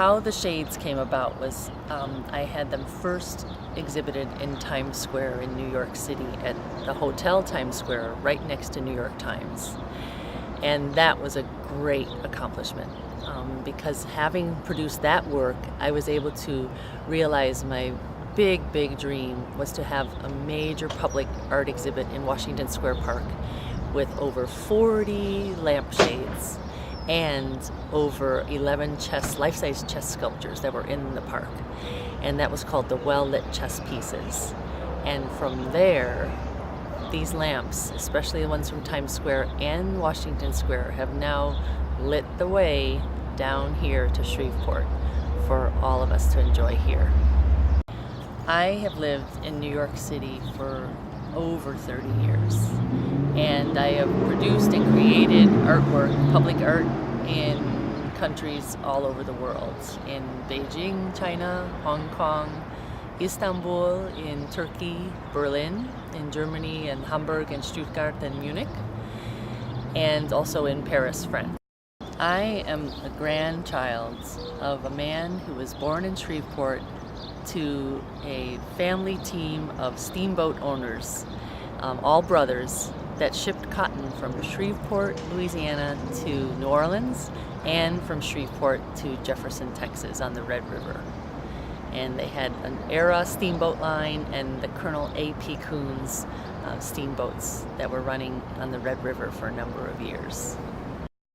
how the Shades came about was I had them first exhibited in Times Square in New York City at the Hotel Times Square right next to New York Times. And that was a great accomplishment because having produced that work, I was able to realize my big dream was to have a major public art exhibit in Washington Square Park with over 40 lampshades and over 11 life-size chess sculptures that were in the park. And that was called the Well-Lit Chess Pieces. And from there, these lamps, especially the ones from Times Square and Washington Square, have now lit the way down here to Shreveport for all of us to enjoy here. I have lived in New York City for over 30 years, and I have produced and created artwork, public art, in countries all over the world. In Beijing, China, Hong Kong, Istanbul, in Turkey, Berlin, in Germany, and Hamburg, and Stuttgart, and Munich, and also in Paris, France. I am a grandchild of a man who was born in Shreveport to a family team of steamboat owners, all brothers, that shipped cotton from Shreveport, Louisiana to New Orleans, and from Shreveport to Jefferson, Texas on the Red River. And they had an Era steamboat line and the Colonel A.P. Kouns steamboats that were running on the Red River for a number of years.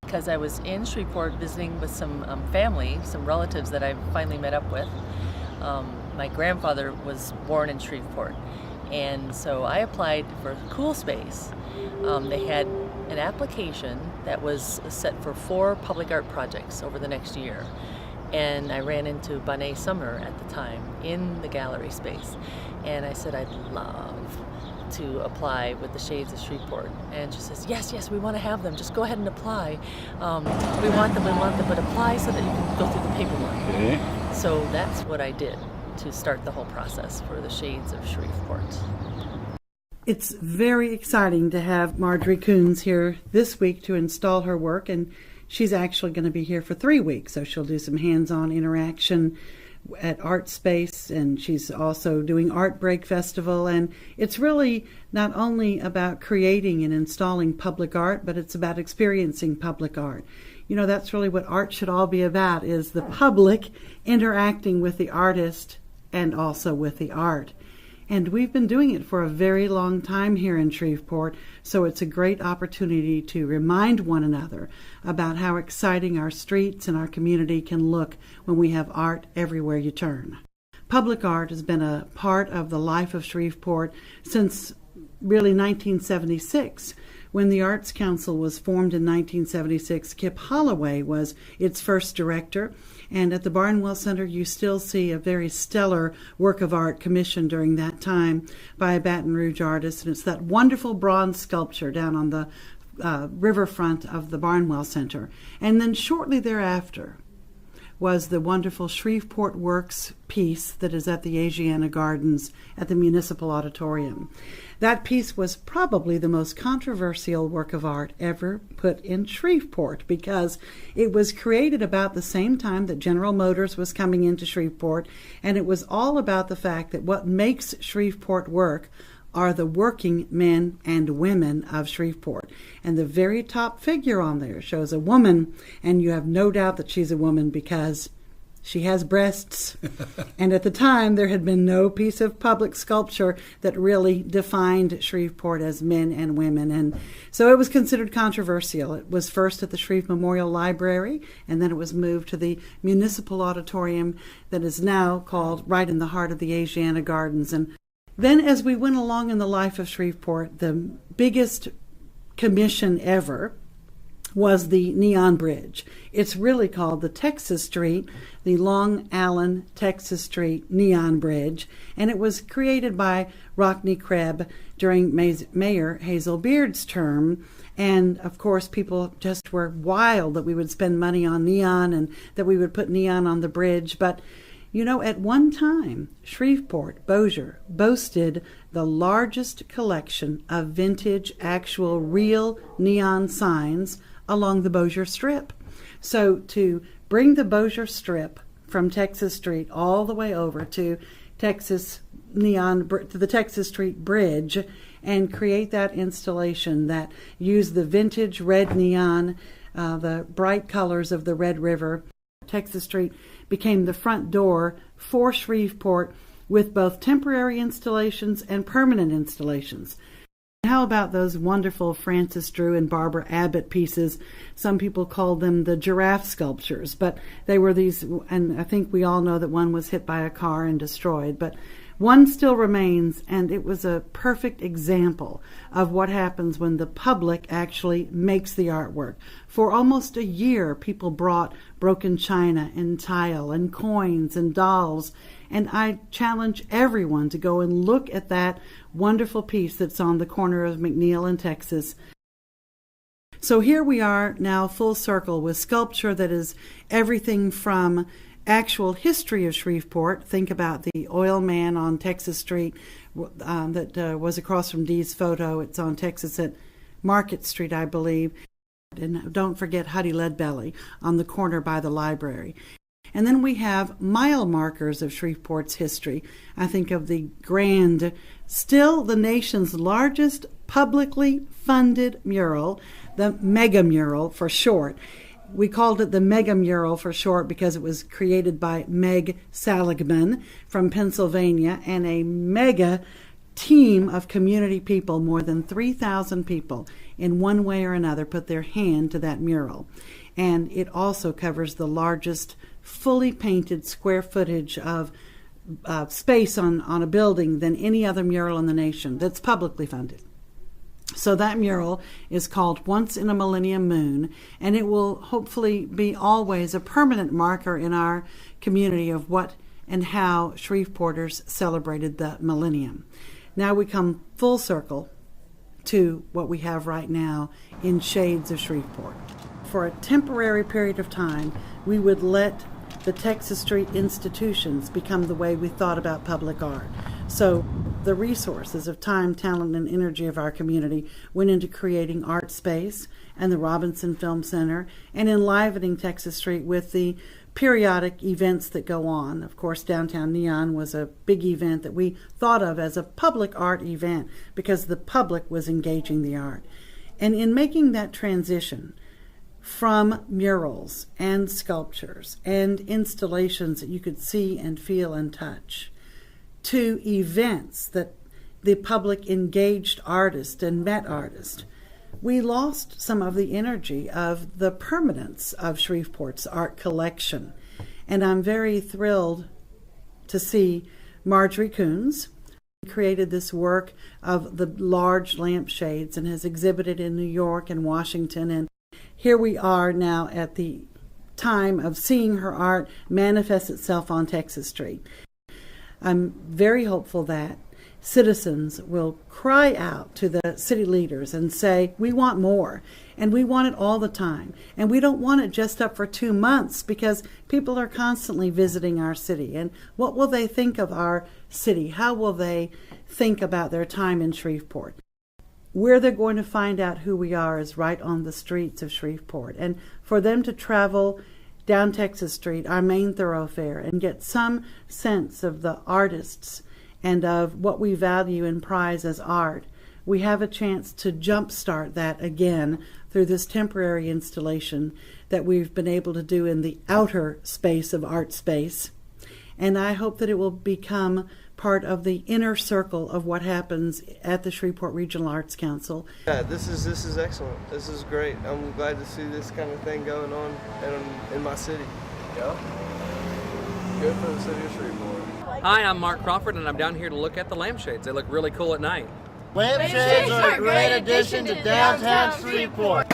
Because I was in Shreveport visiting with some family, some relatives that I finally met up with. My grandfather was born in Shreveport, and so I applied for Cool Space. They had an application that was set for 4 public art projects over the next year, and I ran into Bonnet Summer at the time in the gallery space, and I said I'd love to apply with the Shades of Shreveport, and she says, yes, we want to have them, just go ahead and apply. We want them, but apply so that you can go through the paperwork. Okay. So that's what I did to start the whole process for the Shades of Shreveport. It's very exciting to have Marjorie Kouns here this week to install her work, and she's actually going to be here for 3 weeks, so she'll do some hands-on interaction at Art Space, and she's also doing Art Break Festival, and it's really not only about creating and installing public art, but it's about experiencing public art. You know, that's really what art should all be about, is the public interacting with the artist and also with the art. And we've been doing it for a very long time here in Shreveport, so it's a great opportunity to remind one another about how exciting our streets and our community can look when we have art everywhere you turn. Public art has been a part of the life of Shreveport since really 1976. When the Arts Council was formed in 1976, Kip Holloway was its first director, and at the Barnwell Center you still see a very stellar work of art commissioned during that time by a Baton Rouge artist, and it's that wonderful bronze sculpture down on the riverfront of the Barnwell Center. And then shortly thereafter was the wonderful Shreveport Works piece that is at the Asiana Gardens at the Municipal Auditorium. That piece was probably the most controversial work of art ever put in Shreveport, because it was created about the same time that General Motors was coming into Shreveport, and it was all about the fact that what makes Shreveport work are the working men and women of Shreveport. And the very top figure on there shows a woman, and you have no doubt that she's a woman because she has breasts. And at the time, there had been no piece of public sculpture that really defined Shreveport as men and women. And so it was considered controversial. It was first at the Shreve Memorial Library, and then it was moved to the Municipal Auditorium that is now called right in the heart of the Asiana Gardens. And then as we went along in the life of Shreveport, the biggest commission ever was the Neon Bridge. It's really called the Texas Street, the Long Island Texas Street Neon Bridge, and it was created by Rockne Krebs during Mayor Hazel Beard's term. And of course, people just were wild that we would spend money on neon and that we would put neon on the bridge. But you know, at one time, Shreveport, Bossier, boasted the largest collection of vintage, actual, real neon signs along the Bossier Strip. So to bring the Bossier Strip from Texas Street all the way over to the Texas Street Bridge and create that installation that used the vintage red neon, the bright colors of the Red River. Texas Street became the front door for Shreveport with both temporary installations and permanent installations. How about those wonderful Francis Drew and Barbara Abbott pieces? Some people called them the giraffe sculptures, but they were these, and I think we all know that one was hit by a car and destroyed, but one still remains, and it was a perfect example of what happens when the public actually makes the artwork. For almost a year, people brought broken china and tile and coins and dolls, and I challenge everyone to go and look at that wonderful piece that's on the corner of McNeil and Texas. So here we are now full circle with sculpture that is everything from actual history of Shreveport. Think about the oil man on Texas Street that was across from Dee's photo. It's on Texas at Market Street, I believe. And don't forget Huddy Leadbelly on the corner by the library. And then we have mile markers of Shreveport's history. I think of the grand, still the nation's largest publicly funded mural, the mega mural for short. We called it the Mega Mural for short because it was created by Meg Saligman from Pennsylvania, and a mega team of community people, more than 3,000 people, in one way or another put their hand to that mural. And it also covers the largest fully painted square footage of space on a building than any other mural in the nation that's publicly funded. So that mural is called Once in a Millennium Moon, and it will hopefully be always a permanent marker in our community of what and how Shreveporters celebrated the millennium. Now we come full circle to what we have right now in Shades of Shreveport. For a temporary period of time, we would let the Texas Street institutions become the way we thought about public art. So the resources of time, talent, and energy of our community went into creating Art Space and the Robinson Film Center and enlivening Texas Street with the periodic events that go on. Of course, Downtown Neon was a big event that we thought of as a public art event because the public was engaging the art. And in making that transition from murals and sculptures and installations that you could see and feel and touch, to events that the public engaged artists and met artists, we lost some of the energy of the permanence of Shreveport's art collection. And I'm very thrilled to see Marjorie Kouns created this work of the large lampshades and has exhibited in New York and Washington. And here we are now at the time of seeing her art manifest itself on Texas Street. I'm very hopeful that citizens will cry out to the city leaders and say, we want more, and we want it all the time. And we don't want it just up for 2 months because people are constantly visiting our city. And what will they think of our city? How will they think about their time in Shreveport? Where they're going to find out who we are is right on the streets of Shreveport. And for them to travel down Texas Street, our main thoroughfare, and get some sense of the artists and of what we value and prize as art, we have a chance to jumpstart that again through this temporary installation that we've been able to do in the outer space of Art Space. And I hope that it will become part of the inner circle of what happens at the Shreveport Regional Arts Council. Yeah, this is excellent. This is great. I'm glad to see this kind of thing going on in my city. Yeah. Good for the city of Shreveport. Hi, I'm Mark Crawford, and I'm down here to look at the lampshades. They look really cool at night. Lampshades are a great addition to downtown Shreveport.